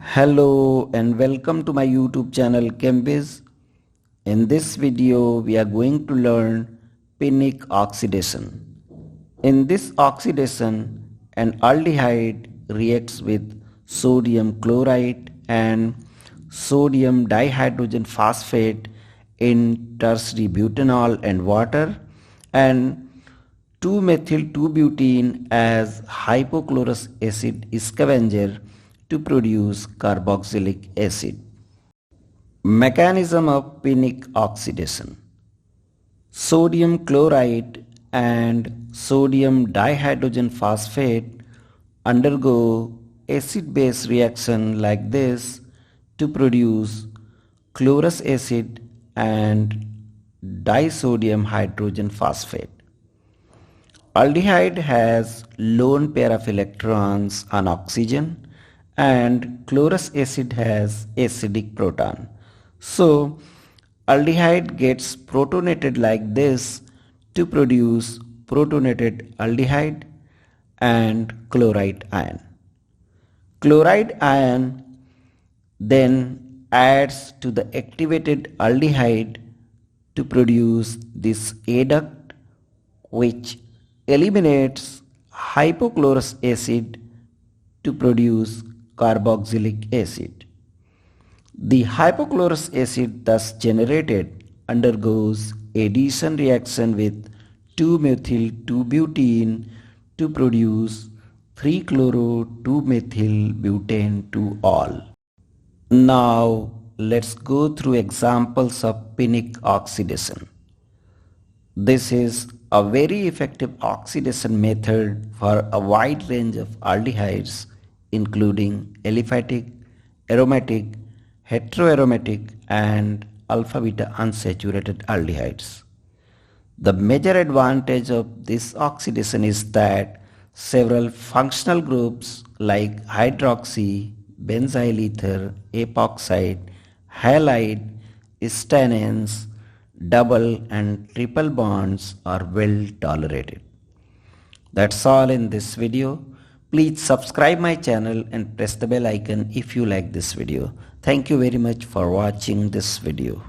Hello and welcome to my YouTube channel ChemWis. In this video we are going to learn Pinnick oxidation. In this oxidation an aldehyde reacts with sodium chlorite and sodium dihydrogen phosphate in tertiary butanol and water and 2-methyl-2-butene as hypochlorous acid scavenger to produce carboxylic acid. Mechanism of Pinnick oxidation. Sodium chlorite and sodium dihydrogen phosphate undergo acid-base reaction like this to produce chlorous acid and disodium hydrogen phosphate. Aldehyde has lone pair of electrons on oxygen and chlorous acid has acidic proton. So aldehyde gets protonated like this to produce protonated aldehyde and chloride ion. Chloride ion then adds to the activated aldehyde to produce this adduct which eliminates hypochlorous acid to produce carboxylic acid. The hypochlorous acid thus generated undergoes addition reaction with 2-methyl-2-butene to produce 3-chloro-2-methyl-butane-2-ol. Now let's go through examples of Pinnick oxidation. This is a very effective oxidation method for a wide range of aldehydes including aliphatic, aromatic, heteroaromatic and alpha-beta unsaturated aldehydes. The major advantage of this oxidation is that several functional groups like hydroxy, benzyl ether, epoxide, halide, stannanes, double and triple bonds are well tolerated. That's all in this video. Please subscribe my channel and press the bell icon if you like this video. Thank you very much for watching this video.